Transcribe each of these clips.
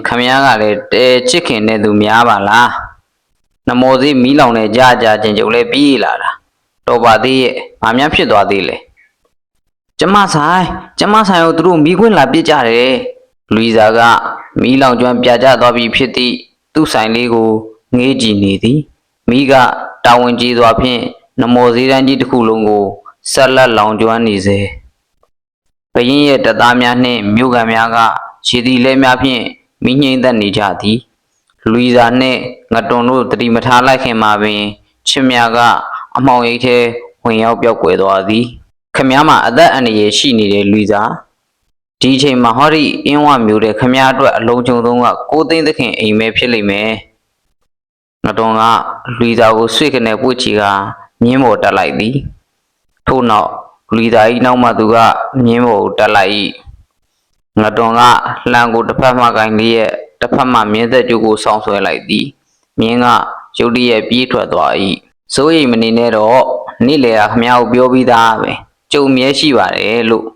ခမည်းကလည်းတဲချစ်ခင်တဲ့သူများပါလားနမောသေးမီးလောင်နဲ့ကြာချင်းကြုံလဲပြေးလာတာတော်ပါသေးရဲ့ဘာများဖြစ်သွားသေးလဲကျမဆိုင်ကိုသူတို့မီးခွင်းလာပြစ်ကြတယ်လူီဇာကမီးလောင်ကျွမ်းပြကြသွားပြီဖြစ်သည့်သူ့ဆိုင်လေးကိုငေးကြည့်နေသည်မီးကတာဝန်ကြီးစွာဖြင့်နမောသေးတန်းကြီးတစ်ခုလုံးကိုဆက်လက်လောင်ကျွမ်းနေစေဘရင်ရဲ့တပ်သားများနှင့်မြို့ကန်များကခြေတီလဲများဖြင့်မိငိမ့်သက်နေကြသည်လူီဇာနှင့်ငတွန်တို့တတိမထားလိုက်ခင်မှာပင်ချစ်မြကအမောင်ရိပ်ထဲဝင်ရောက်ပြောက်ကွယ်သွားသည်ခမည်းမှာအသက်အန္တရာယ်ရှိနေတဲ့လူီဇာဒီအချိန်မှာဟောဒီအင်းဝမျိုးတဲ့ခမည်းအတွက်အလုံးချုံသုံးကကိုသိန်းသခင်အိမ်မဲဖြစ်လိမ့်မယ်ငတွန်ကလူီဇာကိုဆွေကနေပွေ့ချီကမြင်းပေါ်တက်လိုက်သည်ထို့နောက်လူီဇာ၏နောက်မှသူကမြင်းပေါ်ကိုတက်လိုက်၏ငတွန်ကလှံကိုတစ်ဖက်မှကင်လေးရဲ့တစ်ဖက်မှမြင်းသက်ကျိုးကိုဆောင်းဆွဲလိုက်သည်မြင်းကရုတ်တရက်ပြေးထွက်သွား၏စိုးရိမ်မနေနဲ့တော့နေ့လေကခမည်းကိုပြောပြီးသားပဲကြုံမြဲရှိပါတယ်လို့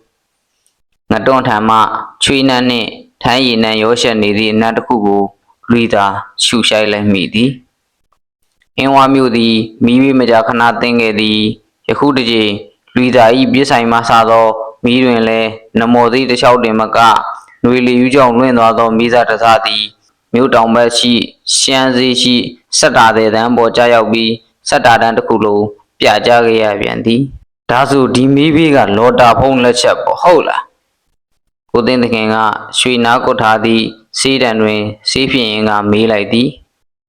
ငတွန်ထံမှချွေးနှံနှင့်ထမ်းရည်နှံရောရှက်နေသည့်အနတ်တစ်ခုကိုလူီသာရှူရှိုက်လိုက်မိသည်အင်းဝါမျိုးသည်မိမိမကြာခဏသိငယ်သည်ယခုတကြိမ်လူီသာ၏ပြစ်ဆိုင်မှစသောမိတွင်လည်းနမောသေးတစ်လျှောက်တင်မကຫນွေလီယူကြောင့်လွင့်သွားသောမိသားတစားသည်မြို့တောင်ဘက်ရှိရှမ်းစည်းရှိစက်တာတဲ့တန်းပေါ်ကြားရောက်ပြီးစက်တာတန်းတစ်ခုလုံးပြကြခဲ့ရပြန်သည်ဒါဆိုဒီမိဘေးကလော်တာဖုံးလက်ချက်ပေါ့ဟုတ်လားကိုသိန်းသခင်ကရွှေနားကွတ်ထားသည့်စေးတံတွင်စေးဖြစ်ရင်ကမေးလိုက်သည်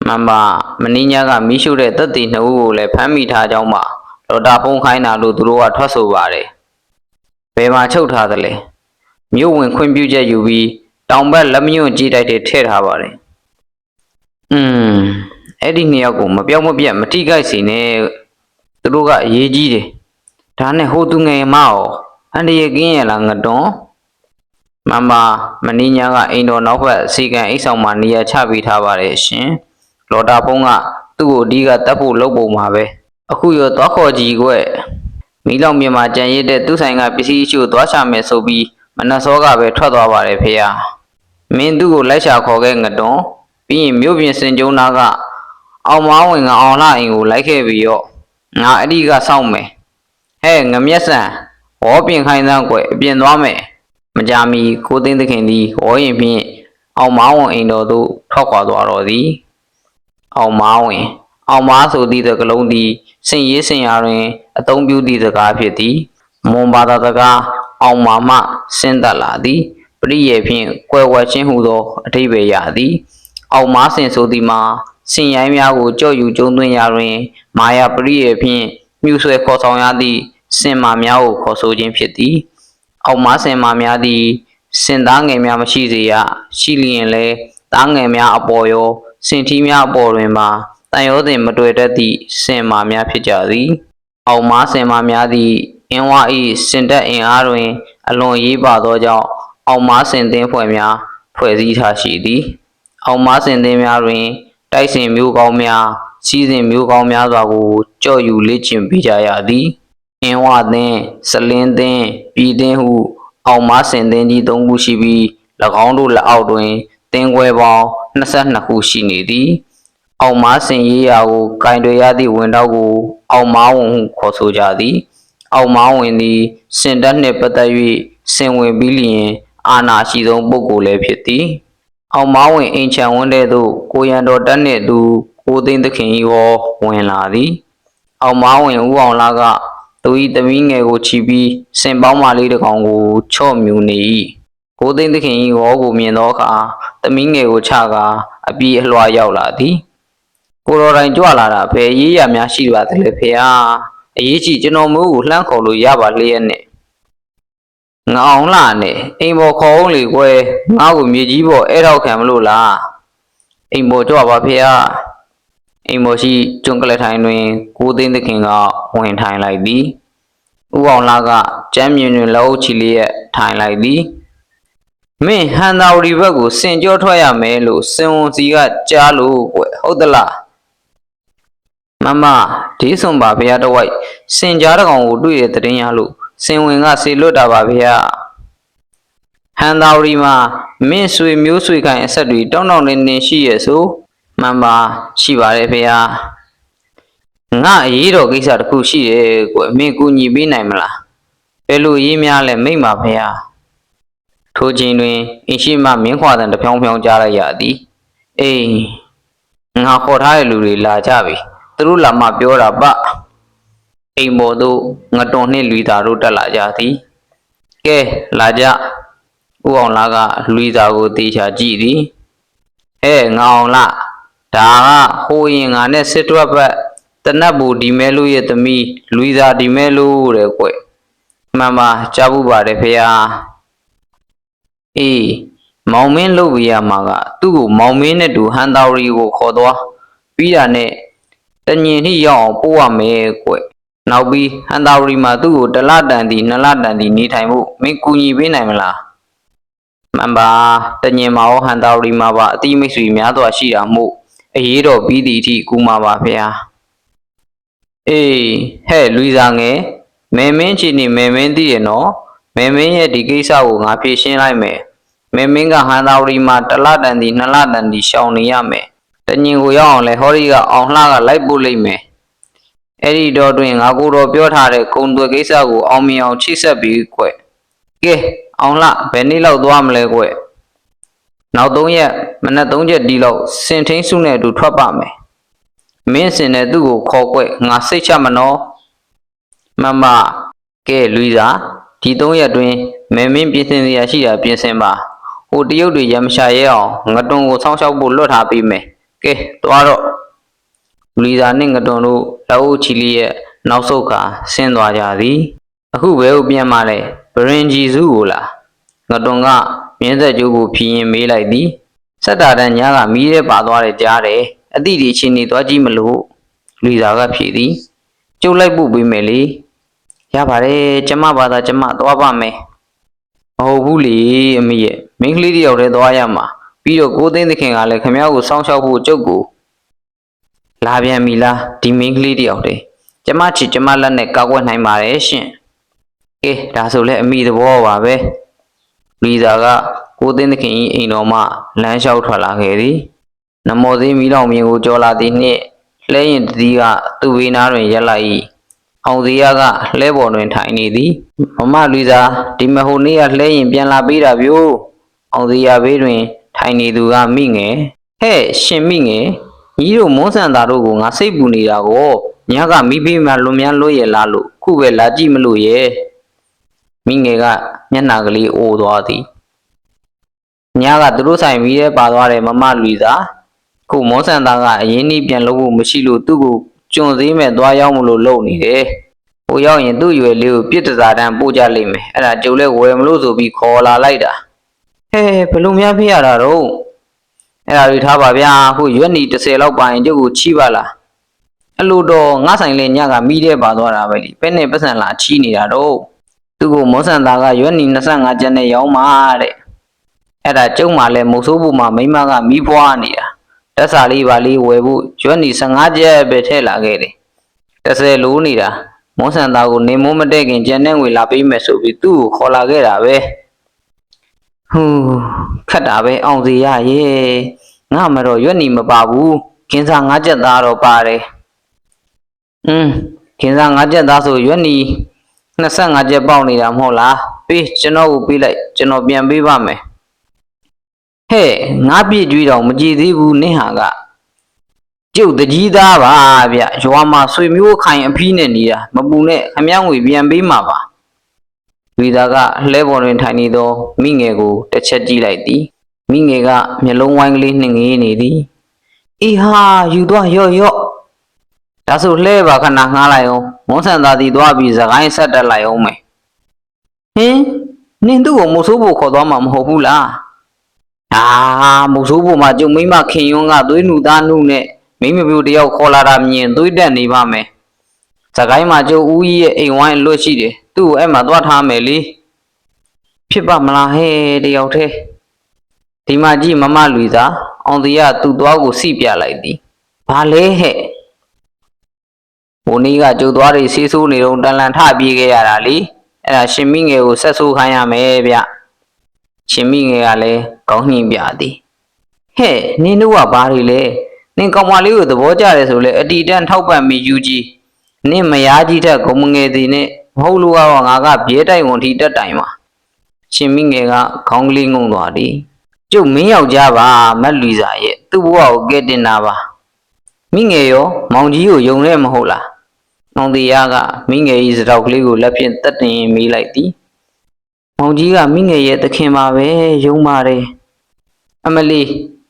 မမမင်းညာကမိရှုတဲ့သက်တည်နှစ်ဦးကိုလည်းဖမ်းမိထားကြောင်းမှလော်တာဖုံးခိုင်းတာလို့သူတို့ကထွက်ဆိုပါတယ်ဘယ်မှာချုပ်ထားသလဲမြို့ဝင်ခွင့်ပြုချက်ယူပြီးတောင်ဘက်လက်မညွန့်ကြီးတိုက်တွေထည့်ထားပါတယ်အဲ့ဒီနှစ်ယောက်ကိုမပြောင်းမပြတ်မထိခိုက်စေနဲ့သူတို့ကအရေးကြီးတယ်ဒါနဲ့ဟိုသူငယ်မရောအန်တရကင်းရလားငတွန်းမမမင်းညာကအိမ်တော်နောက်ဘက်စီကံအိတ်ဆောင်မှာနေရာချပေးထားပါတယ်ရှင်လော်တာဖုံးကသူ့ကိုအဓိကတတ်ဖို့လုပ်ပုံမှာပဲအခုရောသွားခေါ်ကြည့်ကွမီးလောင်မြင်မှာကြံရစ်တဲ့သူ့ဆိုင်ကပစ္စည်းချို့သွားချမယ်ဆိုပြီးမနက်စောကပဲထွက်သွားပါတယ်ဖေဟာမင်းသူ့ကိုလိုက်ရှာခေါ်ခဲ့ငတွန်းပြီးရင်မြို့ပြင်စင်ကျုံနာကအောင်မောင်းဝင်ကအောင်လှအိမ်ကိုလိုက်ခဲ့ပြီးတော့ငါအဲ့ဒီကစောင့်မယ်ဟဲ့ငမျက်စံဝေါ်ပြင်ခိုင်းသန်းကွအပြင်သွားမယ်မကြမီကိုသိန်းသခင်သည်ဝေါ်ရင်ဖြင့်အောင်မောင်းဝင်အိမ်တော်သို့ထွက်ခွာသွားတော်သည်အောင်မောင်းဝင်အောင်မားဆိုသည့်စကားလုံးသည်စင်ရေးစင်ရာတွင်အသုံးပြုသည့်စကားဖြစ်သည်မွန်ဘာသာစကားအောင်မာမှဆင်းသက်လာသည်ပရိယေဖြင့်ကွယ်ဝဲခြင်းဟုသောအဓိပ္ပာယ်ရသည်အောင်မားစင်ဆိုသည်မှာစင်ရိုင်းများကိုကြော့ယူကျုံသွင်းရာတွင်မာယာပရိယေဖြင့်မြူဆွဲခေါ်ဆောင်ရသည့်စင်မာများကိုခေါ်ဆိုခြင်းဖြစ်သည်အောင်မားစင်မာများသည်စင်သားငယ်များမရှိစေရရှိလျင်လည်းသားငယ်များအပေါ်ရောစင်ထီးများအပေါ်တွင်ပါတန်ရောတင်မတွေ့တတ်သည့်စင်မာများဖြစ်ကြသည်အောင်မားစင်မာများသည်အင်းဝါ၏စင်တက်အင်အားတွင်အလွန်ရေးပါသောကြောင့်အောင်မားစင်သင်းဖွဲ့များဖွဲ့စည်းထားရှိသည်အောင်မားစင်သင်းများတွင်တိုက်စင်မျိုးကောင်းများစီးစင်မျိုးကောင်းများစွာကိုကြော့ယူလေ့ကျင့်ပေးကြရသည်အင်းဝသင်းစလင်းသင်းပြည်သင်းဟုအောင်မားစင်သင်းကြီး၃ခုရှိပြီး၎င်းတို့လက်အောက်တွင်သင်းခွဲပေါင်း22ခုရှိနေသည်အောင်မားစင်ရေးရာကိုကင်တွေရသည့်ဝင်တော့ကိုအောင်မားဝင်ဟုခေါ်ဆိုကြသည်အောင်မားဝင်သည်စင်တက်နှင့်ပတ်သက်၍စင်ဝင်ပြီးလျင်အာဏာရှိဆုံးပုဂ္ဂိုလ်လည်းဖြစ်သည်အောင်မားဝင်အိမ်ချံဝန်းတဲ့သို့ကိုရန်တော်တက်နှင့်သူကိုသိန်းသခင်၏ဟောဝင်လာသည်အောင်မားဝင်ဦးအောင်လာကသူ၏သမီးငယ်ကိုချီပြီးစင်ပေါင်းမလေးတစ်ကောင်ကိုချော့မြူနေ၏ကိုသိန်းသခင်၏ဟောကိုမြင်သောအခါသမီးငယ်ကိုချကာအပြေးအလွှာရောက်လာသည်ကိုတော်တိုင်ကြွလာတာဘယ်ရေးရများရှိပါသလဲဖေဟာအရေးကြီးကျွန်တော်မျိုးကိုလှမ်းခေါ်လို့ရပါလျက်နဲ့ငါအောင်လာနဲ့အိမ်ပေါ်ခေါ်အောင်လေကွယ်ငါ့ကိုမြေကြီးပေါ်အဲ့ထောက်ခံမလို့လားအိမ်ပေါ်ကြွပါဖေဟာအိမ်ပေါ်ရှိကျွန်းကလေးထိုင်တွင်ကိုသိန်းသခင်ကဝင်ထိုင်လိုက်သည်ဦးအောင်လာကကျမ်းမြင်တွင်လက်အုပ်ချီလျက်ထိုင်လိုက်သည်မင်းဟန်သာဝတီဘက်ကိုစင်ကြောထွက်ရမယ်လို့စင်ဝန်စီကကြားလို့ကွယ်ဟုတ်သလားမမဒီဆုံပါဗျာတဝိုက်စင်ကြားတကောင်ကိုတွေ့တဲ့တရင်ရလို့စင်ဝင်ကစေလွတ်တာပါဗျာ ဟန်တာဝရီမှာမင်းဆွေမျိုးဆွေခိုင်အဆက်တွေတောင်းတောင်းနေရှိရဲ့ဆိုမှန်ပါရှိပါတယ်ဖေဟာငါအရေးတော်ကိစ္စတစ်ခုရှိတယ်ကွမင်းကူညီပေးနိုင်မလားဘယ်လိုရေးများလဲမိမ့်ပါဖေဟာထိုချိန်တွင်အင်းရှိမမင်းခွာတန်တဖြောင်းဖြောင်းကြားလိုက်ရသည်အေးငါခေါ်ထားတဲ့လူတွေလာကြပြီသူတို့လာမှပြောတာပအိမ်ပေါ်သို့ငတွန်နှင့်လူသားတို့တက်လာကြသည်ကဲလာကြဦးအောင်လာကလူသားကိုတေချာကြည့်သည်ဟဲ့ငါအောင်လာဒါကဟိုရင်ငါနဲ့စစ်တွက်ဘက်တနတ်ဘူဒီမဲလို့ရဲ့သမီးလူသားဒီမဲလို့တဲ့ကွမှန်ပါကြားဘူးပါတယ်ဖေဟာအေးမောင်မင်းလုပ်ပြရမှာကသူ့ကိုမောင်မင်းနဲ့တူဟန်တာဝရီကိုခေါ်သွားပြီးတာနဲ့တညင်ထိရောက်အောင်ပို့ရမယ်ကွနောက်ပြီးဟန်တာဝရီမှာသူ့ကိုတလတန်တီ2လတန်တီနေထိုင်ဖို့မင်းကူညီပေးနိုင်မလားမှန်ပါတညင်မှာရောဟန်တာဝရီမှာပါအတိမိတ်ဆွေများစွာရှိတာမို့အရေးတော်ပြီးသည့်အထိကူမှာပါဖေဟာအေးဟဲ့လူစားငယ်မဲမင်းချီနေမဲမင်းသိရနော်မဲမင်းရဲ့ဒီကိစ္စကိုငါဖြေရှင်းလိုက်မယ်မဲမင်းကဟန်တာဝရီမှာတလတန်တီ2လတန်တီရှောင်နေရမယ်တညင်ကိုရောက်အောင်လဲဟောဒီကအောင်လှကလိုက်ပို့လိုက်မယ်အဲ့ဒီတော့တွင်ငါကိုတော့ပြောထားတဲ့ကုံသွဲကိစ္စကိုအောင်မြင်အောင်ချိတ်ဆက်ပြီးကွကဲအောင်လှဘယ်နေ့လောက်သွားမလဲကွနောက်3ရက်မနက်3ချက်ဒီလောက်စင်ထင်းစုနဲ့အတူထွက်ပါမယ်မင်းစင်နဲ့သူ့ကိုခေါ်ကွငါစိတ်ချမနော်မမကဲလူစားဒီ3ရက်တွင်မဲမင်းပြင်ဆင်စရာရှိတာပြင်ဆင်ပါဟိုတရုတ်တွေရမရှာရဲအောင်ငတွန်ကိုဆောင်းလျှောက်ဖို့လွတ်ထားပေးမယ်ကဲသွားတော့လူစားနှင့်ငတွန်တို့လက်အုပ်ချီလီရဲ့နောက်ဆုတ်ခါဆင်းသွားကြသည်အခုဘဲကိုပြန်มาလဲဗရင်ကြီးစုကိုလားငတွန်ကမြင်းဆက်ကျိုးကိုဖြီးရင်မေးလိုက်သည်စက်တာတန်းညာကမီးရဲပါသွားတယ်ကြားတယ်အတိဒီချင်းနေသွားကြည့်မလို့လူစားကဖြေသည်ကျုပ်လိုက်ပို့ပေးမယ်လေရပါတယ်ကျမဘာသာကျမသွားပါမယ်မဟုတ်ဘူးလေအမေရဲ့မင်းကလေးတယောက်တည်းသွားရမှာပြီးတော့ကိုသိန်းသခင်ကလည်းခမ ्या ကိုစောင်းရှောက်ဖို့ကျုပ်ကိုလာပြန်ပြီလားဒီမင်းကလေးတယောက်တည်းကျမချစ်ကျမလက်နဲ့ကောက်ွက်နိုင်ပါတယ်ရှင်ကဲဒါဆိုလဲအမိသဘောပါပဲလူစားကကိုသိန်းသခင်၏အိမ်တော်မှလမ်းလျှောက်ထွက်လာခဲ့သည်နမောသေးမီလောင်မြင်ကိုကြော်လာသည်နှင့်လှဲရင်တတိကသူ့ဝေးနားတွင်ရက်လိုက်၏အောင်သေးရကလှဲပေါ်တွင်ထိုင်နေသည်မမလူစားဒီမဟိုနေ့ကလှဲရင်ပြန်လာပေးတာဗျို့အောင်သေးရဘေးတွင်ထိုင်နေသူကမိငယ်ဟဲ့ရှင်မိငယ်ညီတို့မွန်းဆန်သားတို့ကိုငါစိတ်ပူနေတာကိုညကမိဖေးမှလွန်များလွတ်ရလားလို့ခုပဲလာကြည့်မလို့ရဲ့မိငယ်ကမျက်နှာကလေးအိုသွားသည်ညကသူတို့ဆိုင်ပြီးရဲပါသွားတယ်မမလူစားခုမွန်းဆန်သားကအရင်နီးပြန်လို့ဖို့မရှိလို့သူ့ကိုကျွံစည်းမဲ့သွားရောက်မလို့လုပ်နေတယ်ဟိုရောက်ရင်သူ့ရွယ်လေးကိုပြစ်တစားတန်းပို့ကြလိမ့်မယ်အဲ့ဒါကျုပ်လည်းဝယ်မလို့ဆိုပြီးခေါ်လာလိုက်တာဟဲဘယ်လိုများဖြစ်ရတာတော့အဲ့ဒါတွေထားပါဗျာခုရွက်နီ30လောက်ပါရင်ကျုပ်ကိုချီးပါလားအဲ့လိုတော့ငါဆိုင်လေညကမိတဲ့ပါသွားတာပဲလေပဲနဲ့ပတ်စံလာချီးနေတာတော့သူ့ကိုမောဆန်သားကရွက်နီ25ကျပ်နဲ့ရောင်းပါတဲ့အဲ့ဒါကျုံမှလည်းမုတ်ဆိုးဖို့မှမိမကမိဖွားနေတာတက်စာလေးပါလေးဝယ်ဖို့ရွက်နီ15ကျပ်ပဲထည့်လာခဲ့တယ်30လိုနေတာမောဆန်သားကိုနေမိုးမတဲ့ခင်ကျန်တဲ့ငွေလာပေးမယ်ဆိုပြီးသူ့ကိုခေါ်လာခဲ့တာပဲဟူးခက်တာပဲအောင်စီရရဲ့ငါမတော့ရွက်နီမပါဘူးခင်းစား5ကျပ်သားတော့ပါတယ်ခင်းစား5ကျပ်သားဆိုရွက်နီ25ကျပ်ပေါက်နေတာမဟုတ်လားပေးကျွန်တော်ကိုပေးလိုက်ကျွန်တော်ပြန်ပေးပါမယ်ဟဲ့ငါပြည့်ကြွေးတော့မကြည်သေးဘူးနင့်ဟာကကျုပ်တကြီးသားပါဗျရွာမှာဆွေမျိုးခိုင်အဖီးနဲ့နေတာမပူနဲ့ခမ ्या ငွေပြန်ပေးမှာပါဝီသားကလှဲပေါ်တွင်ထိုင်နေသောမိငယ်ကိုတစ်ချက်ကြည့်လိုက်သည်မိငယ်ကမျက်လုံးဝိုင်းကလေးနှင်ငေးနေသည်အေးဟာယူသွားရော့ရော့ဒါဆိုလှဲပါခဏငှားလိုက်အောင်မွန်းဆန်သားတီသွားပြီးစကိုင်းဆက်တက်လိုက်အောင်မယ်ဟင်နင်သူ့ကိုမုတ်ဆိုးဖို့ခေါ်သွားမှာမဟုတ်ဘူးလားမုတ်ဆိုးဖို့မှာကျုံမိမခင်ယွန်းကသွေးနူသားနုနဲ့မိမပြူတယောက်ခေါ်လာတာမြင်သွေးတက်နေပါမယ်စကိုင်းမှာကျုံဦးကြီးရဲ့အိမ်ဝိုင်းလွတ်ရှိတယ်သူ့ကိုအဲ့မှာသွားထားမယ်လေဖြစ်ပါမလားဟဲ့တယောက်တည်းဒီမှာကြည့်မမလူသားအောင်တီကသူ့သွားကိုစီပြလိုက်သည်ဘာလဲဟဲ့ဘိုးနီးကကျုပ်သွားတွေဆေးဆိုးနေတော့တန်လန်ထပြေးခဲ့ရတာလေအဲ့ဒါရှင်မိငယ်ကိုဆက်ဆိုးခိုင်းရမယ်ဗျ ရှင်မိငယ်ကလည်းကောင်းညှင်းပြသည်ဟဲ့နင်းတို့ကဘာတွေလဲနင်ကောင်မလေးကိုသဘောကျတယ်ဆိုလေအတီတန်းထောက်ပံ့ပြီးယူကြီးနင့်မယားကြီးထက်ဂုံမငယ်သည်နဲ့မဟုတ်လို့ကတော့ငါကပြဲတိုင်ဝန်ထိတက်တိုင်မှာရှင်မိငယ်ကခေါင်းကလေးငုံသွားသည်ကျုပ်မင်းယောက်ျားပါမက်လူစာရဲ့သူ့ဘဝကိုကဲတင်တာပါမိငယ်ရောမောင်ကြီးကိုယုံရဲမဟုတ်လားမောင်တရားကမိငယ်၏စတောက်ကလေးကိုလက်ဖြင့်တက်တင်မေးလိုက်သည်မောင်ကြီးကမိငယ်ရဲ့သခင်ပါပဲယုံပါတယ်အမလီ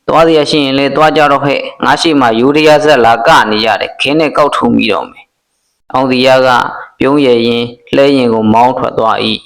သွားရရှိရင်လေသွားကြတော့ဟဲ့ငါရှိမှယူရီးယားဆက်လာကနေရတယ်ခင်းနဲ့ကောက်ထုံပြီးတော့မယ်အောင်တရားကပြုံးရရင်လှဲရင်ကိုမောင်းထွက်သွား၏